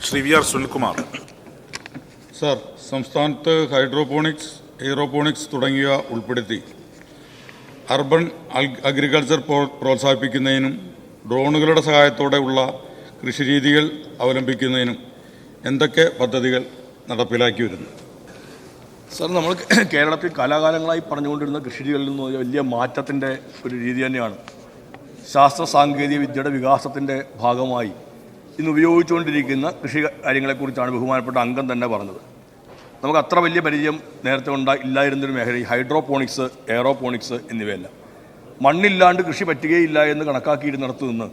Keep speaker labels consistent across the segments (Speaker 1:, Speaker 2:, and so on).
Speaker 1: Shri V R Sunilkumar.
Speaker 2: Sir, സംസ്ഥാനത്ത് hydroponics, aeroponics തുടങ്ങിയവ ഉൾപ്പെടുത്തി അർബൻ അഗ്രികൾച്ചർ പ്രോത്സാഹിപ്പിക്കുന്നതിനും ഡ്രോണുകളുടെ സഹായത്തോടെയുള്ള കൃഷിരീതികൾ അവലംബിക്കുന്നതിനും എന്തൊക്കെ പദ്ധതികൾ നടപ്പിലാക്കി വരുന്നു?
Speaker 3: സർ, നമ്മൾ കേരളത്തിൽ കാലാകാലങ്ങളായി പറഞ്ഞുകൊണ്ടിരുന്ന കൃഷിരീതികളിൽ നിന്ന് വലിയ മാറ്റത്തിൻ്റെ ഒരു രീതി തന്നെയാണ്. ശാസ്ത്ര സാങ്കേതിക വിദ്യയുടെ വികാസത്തിൻ്റെ ഭാഗമായി ഇന്ന് ഉപയോഗിച്ചുകൊണ്ടിരിക്കുന്ന കൃഷി കാര്യങ്ങളെക്കുറിച്ചാണ് ബഹുമാനപ്പെട്ട അംഗം തന്നെ പറഞ്ഞത്. നമുക്ക് അത്ര വലിയ പരിചയം നേരത്തെ ഇല്ലായിരുന്നൊരു മേഖല ഈ ഹൈഡ്രോപോണിക്സ്, എയറോപോണിക്സ് എന്നിവയല്ല. മണ്ണില്ലാണ്ട് കൃഷി പറ്റുകയില്ല എന്ന് കണക്കാക്കിയിരുന്നിടത്ത് നിന്ന്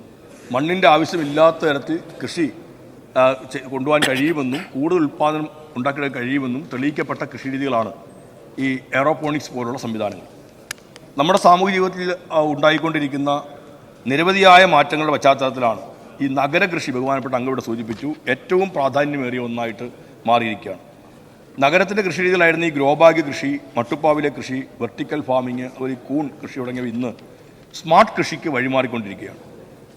Speaker 3: മണ്ണിൻ്റെ ആവശ്യമില്ലാത്ത തരത്തിൽ കൃഷി കൊണ്ടുപോകാൻ കഴിയുമെന്നും കൂടുതൽ ഉൽപ്പാദനം ഉണ്ടാക്കിയെടുക്കാൻ കഴിയുമെന്നും തെളിയിക്കപ്പെട്ട കൃഷിരീതികളാണ് ഈ എയറോപോണിക്സ് പോലുള്ള സംവിധാനങ്ങൾ. നമ്മുടെ സാമൂഹിക ജീവിതത്തിൽ ഉണ്ടായിക്കൊണ്ടിരിക്കുന്ന നിരവധിയായ മാറ്റങ്ങളുടെ പശ്ചാത്തലത്തിലാണ് ഈ നഗരകൃഷി, ബഹുമാനപ്പെട്ട അംഗം സൂചിപ്പിച്ചു, ഏറ്റവും പ്രാധാന്യമേറിയ ഒന്നായിട്ട് മാറിയിരിക്കുകയാണ്. നഗരത്തിൻ്റെ കൃഷിരീതികളായിരുന്നു ഈ ഗ്രോബാഗ് കൃഷി, മട്ടുപ്പാവിലെ കൃഷി, വെർട്ടിക്കൽ ഫാമിങ്, ഒരു കൂൺ കൃഷി തുടങ്ങിയവ ഇന്ന് സ്മാർട്ട് കൃഷിക്ക് വഴിമാറിക്കൊണ്ടിരിക്കുകയാണ്.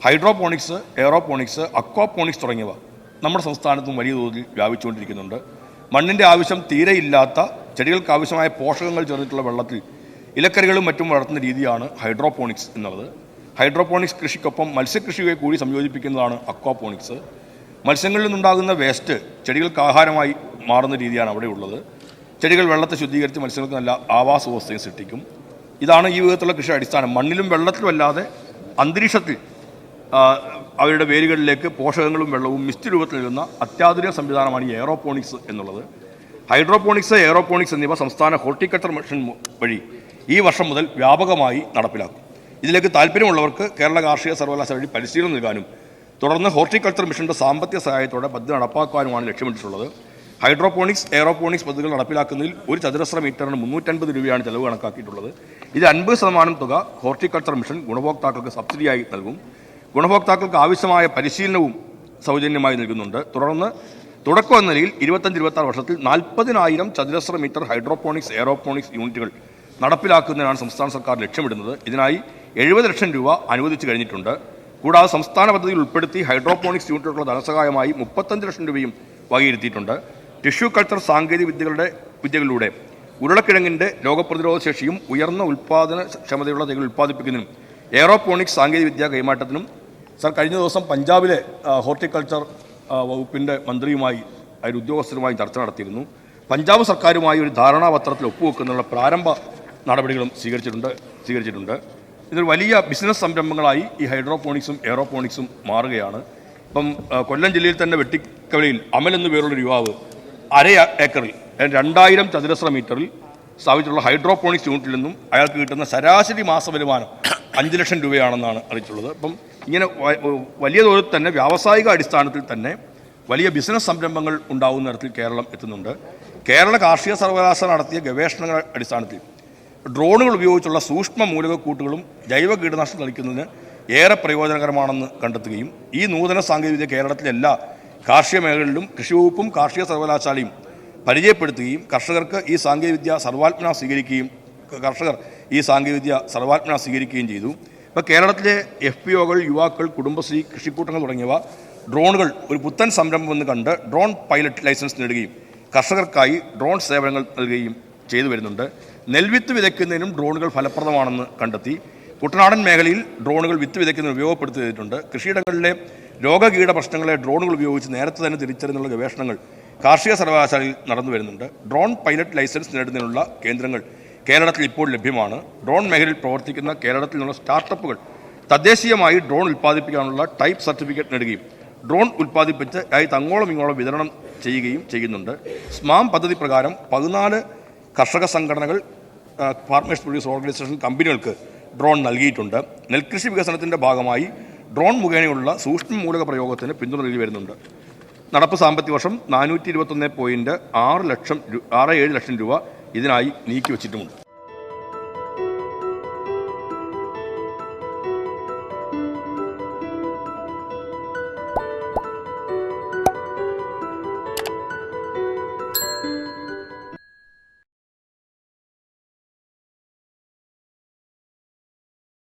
Speaker 3: ഹൈഡ്രോപോണിക്സ്, എയറോപോണിക്സ്, അക്വാപോണിക്സ് തുടങ്ങിയവ നമ്മുടെ സംസ്ഥാനത്തും വലിയ തോതിൽ വ്യാപിച്ചുകൊണ്ടിരിക്കുന്നുണ്ട്. മണ്ണിൻ്റെ ആവശ്യം തീരെയില്ലാത്ത ചെടികൾക്ക് ആവശ്യമായ പോഷകങ്ങൾ ചേർന്നിട്ടുള്ള വെള്ളത്തിൽ ഇലക്കറികളും മറ്റും വളർത്തുന്ന രീതിയാണ് ഹൈഡ്രോപോണിക്സ് എന്നുള്ളത്. ഹൈഡ്രോപോണിക്സ് കൃഷിക്കൊപ്പം മത്സ്യകൃഷിയെ കൂടി സംയോജിപ്പിക്കുന്നതാണ് അക്വാപോണിക്സ്. മത്സ്യങ്ങളിൽ നിന്നുണ്ടാകുന്ന വേസ്റ്റ് ചെടികൾക്ക് ആഹാരമായി മാറുന്ന രീതിയാണ് അവിടെ ഉള്ളത്. ചെടികൾ വെള്ളത്തെ ശുദ്ധീകരിച്ച് മത്സ്യങ്ങൾക്ക് നല്ല ആവാസ വ്യവസ്ഥയും സൃഷ്ടിക്കും. ഇതാണ് ഈ വിധത്തിലുള്ള കൃഷി അടിസ്ഥാനം. മണ്ണിലും വെള്ളത്തിലും അല്ലാതെ അന്തരീക്ഷത്തിൽ അവരുടെ വേരുകളിലേക്ക് പോഷകങ്ങളും വെള്ളവും മിസ്റ്റ് രൂപത്തിൽ നൽകുന്ന അത്യാധുനിക സംവിധാനമാണ് ഈ എയറോപോണിക്സ് എന്നുള്ളത്. ഹൈഡ്രോപോണിക്സ്, എയറോപോണിക്സ് എന്നിവ സംസ്ഥാന ഹോർട്ടിക്കൾച്ചർ മിഷൻ വഴി ഈ വർഷം മുതൽ വ്യാപകമായി നടപ്പിലാക്കും. ഇതിലേക്ക് താല്പര്യമുള്ളവർക്ക് കേരള കാർഷിക സർവകലാശാല വഴി പരിശീലനം നൽകാനും തുടർന്ന് ഹോർട്ടിക്കൾച്ചർ മിഷന്റെ സാമ്പത്തിക സഹായത്തോടെ പദ്ധതി നടപ്പാക്കാനുമാണ് ലക്ഷ്യമിട്ടിട്ടുള്ളത്. ഹൈഡ്രോപോണിക്സ്, എയറോപോണിക്സ് പദ്ധതികൾ നടപ്പിലാക്കുന്നതിൽ ഒരു ചതുരശ്ര മീറ്ററിന് 350 രൂപയാണ് ചെലവ് കണക്കാക്കിയിട്ടുള്ളത്. ഇത് 50% തുക ഹോർട്ടിക്കൾച്ചർ മിഷൻ ഗുണഭോക്താക്കൾക്ക് സബ്സിഡിയായി നൽകും. ഗുണഭോക്താക്കൾക്ക് ആവശ്യമായ പരിശീലനവും സൗജന്യമായി നൽകുന്നുണ്ട്. തുടർന്ന് തുടക്കം എന്ന നിലയിൽ 25-26 വർഷത്തിൽ 40,000 ചതുരശ്ര മീറ്റർ ഹൈഡ്രോപോണിക്സ്, എയറോപോണിക്സ് യൂണിറ്റുകൾ നടപ്പിലാക്കുന്നതിനാണ് സംസ്ഥാന സർക്കാർ ലക്ഷ്യമിടുന്നത്. ഇതിനായി 70 ലക്ഷം രൂപ അനുവദിച്ചു കഴിഞ്ഞിട്ടുണ്ട്. കൂടാതെ സംസ്ഥാന പദ്ധതിയിൽ ഉൾപ്പെടുത്തി ഹൈഡ്രോപോണിക്സ് യൂണിറ്റുകളുടെ ധനസഹായമായി 35 ലക്ഷം രൂപയും വകയിരുത്തിയിട്ടുണ്ട്. ടിഷ്യൂ കൾച്ചർ സാങ്കേതിക വിദ്യകളിലൂടെ ഉരുളക്കിഴങ്ങിൻ്റെ രോഗപ്രതിരോധ ശേഷിയും ഉയർന്ന ഉൽപ്പാദന ക്ഷമതയുള്ള തൈകൾ ഉൽപ്പാദിപ്പിക്കുന്നതിനും എയറോപോണിക്സ് സാങ്കേതിക വിദ്യ കൈമാറ്റത്തിനും സർ കഴിഞ്ഞ ദിവസം പഞ്ചാബിലെ ഹോർട്ടിക്കൾച്ചർ വകുപ്പിൻ്റെ മന്ത്രിയുമായി അതിൽ ഉദ്യോഗസ്ഥരുമായി ചർച്ച നടത്തിയിരുന്നു. പഞ്ചാബ് സർക്കാരുമായി ഒരു ധാരണാപത്രത്തിൽ ഒപ്പുവെക്കുന്നതിനുള്ള പ്രാരംഭ നടപടികളും സ്വീകരിച്ചിട്ടുണ്ട്. ഇതൊരു വലിയ ബിസിനസ് സംരംഭങ്ങളായി ഈ ഹൈഡ്രോപോണിക്സും എയറോപോണിക്സും മാറുകയാണ്. ഇപ്പം കൊല്ലം ജില്ലയിൽ തന്നെ വെട്ടിക്കവലയിൽ അമൽ എന്നു പേരുള്ളൊരു യുവാവ് 1/2 ഏക്കറിൽ 2000 ചതുരശ്ര മീറ്ററിൽ സ്ഥാപിച്ചിട്ടുള്ള ഹൈഡ്രോപോണിക്സ് യൂണിറ്റിൽ നിന്നും അയാൾക്ക് കിട്ടുന്ന ശരാശരി മാസ വരുമാനം 5 ലക്ഷം രൂപയാണെന്നാണ് അറിയിച്ചുള്ളത്. അപ്പം ഇങ്ങനെ വലിയ തോതിൽ തന്നെ വ്യാവസായിക അടിസ്ഥാനത്തിൽ തന്നെ വലിയ ബിസിനസ് സംരംഭങ്ങൾ ഉണ്ടാകുന്ന തരത്തിൽ കേരളം എത്തുന്നുണ്ട്. കേരള കാർഷിക സർവകലാശാല നടത്തിയ ഗവേഷണങ്ങളുടെ അടിസ്ഥാനത്തിൽ ഡ്രോണുകൾ ഉപയോഗിച്ചുള്ള സൂക്ഷ്മ മൂലകക്കൂട്ടുകളും ജൈവ കീടനാശിനി തളിക്കുന്നതിന് ഏറെ പ്രയോജനകരമാണെന്ന് കണ്ടെത്തുകയും ഈ നൂതന സാങ്കേതികവിദ്യ കേരളത്തിലെ എല്ലാ കാർഷിക മേഖലകളിലും കൃഷി വകുപ്പും കാർഷിക സർവകലാശാലയും പരിചയപ്പെടുത്തുകയും കർഷകർ ഈ സാങ്കേതികവിദ്യ സർവ്വാത്മന സ്വീകരിക്കുകയും ചെയ്തു. ഇപ്പോൾ കേരളത്തിലെ FPOകൾ, യുവാക്കൾ, കുടുംബശ്രീ, കൃഷിക്കൂട്ടങ്ങൾ തുടങ്ങിയവ ഡ്രോണുകൾ ഒരു പുത്തൻ സംരംഭമെന്ന് കണ്ട് ഡ്രോൺ പൈലറ്റ് ലൈസൻസ് നേടുകയും കർഷകർക്കായി ഡ്രോൺ സേവനങ്ങൾ നൽകുകയും ചെയ്തു വരുന്നുണ്ട്. നെൽവിത്ത് വിതയ്ക്കുന്നതിനും ഡ്രോണുകൾ ഫലപ്രദമാണെന്ന് കണ്ടെത്തി. കുട്ടനാടൻ മേഖലയിൽ ഡ്രോണുകൾ വിത്ത് വിതയ്ക്കുന്നതിന് ഉപയോഗപ്പെടുത്തിയിട്ടുണ്ട്. കൃഷിയിടങ്ങളിലെ രോഗകീട പ്രശ്നങ്ങളെ ഡ്രോണുകൾ ഉപയോഗിച്ച് നേരത്തെ തന്നെ തിരിച്ചറിഞ്ഞുള്ള ഗവേഷണങ്ങൾ കാർഷിക സർവകലാശാലയിൽ നടന്നു വരുന്നുണ്ട്. ഡ്രോൺ പൈലറ്റ് ലൈസൻസ് നേടുന്നതിനുള്ള കേന്ദ്രങ്ങൾ കേരളത്തിൽ ഇപ്പോൾ ലഭ്യമാണ്. ഡ്രോൺ മേഖലയിൽ പ്രവർത്തിക്കുന്ന കേരളത്തിൽ നിന്നുള്ള സ്റ്റാർട്ടപ്പുകൾ തദ്ദേശീയമായി ഡ്രോൺ ഉൽപ്പാദിപ്പിക്കാനുള്ള ടൈപ്പ് സർട്ടിഫിക്കറ്റ് നേടുകയും ഡ്രോൺ ഉൽപ്പാദിപ്പിച്ച് അങ്ങോളം ഇങ്ങോളം വിതരണം ചെയ്യുന്നുണ്ട്. സ്മാം പദ്ധതി പ്രകാരം 14 കർഷക സംഘടനകൾ, ഫാർമേഴ്സ് പ്രൊഡ്യൂസ് ഓർഗനൈസേഷൻ കമ്പനികൾക്ക് ഡ്രോൺ നൽകിയിട്ടുണ്ട്. നെൽകൃഷി വികസനത്തിൻ്റെ ഭാഗമായി ഡ്രോൺ മുഖേനയുള്ള സൂക്ഷ്മ മൂലക പ്രയോഗത്തിന് പിന്തുണ നൽകി വരുന്നുണ്ട്. നടപ്പ് സാമ്പത്തിക വർഷം 421.67 ലക്ഷം രൂപ ഇതിനായി നീക്കിവച്ചിട്ടുമുണ്ട്.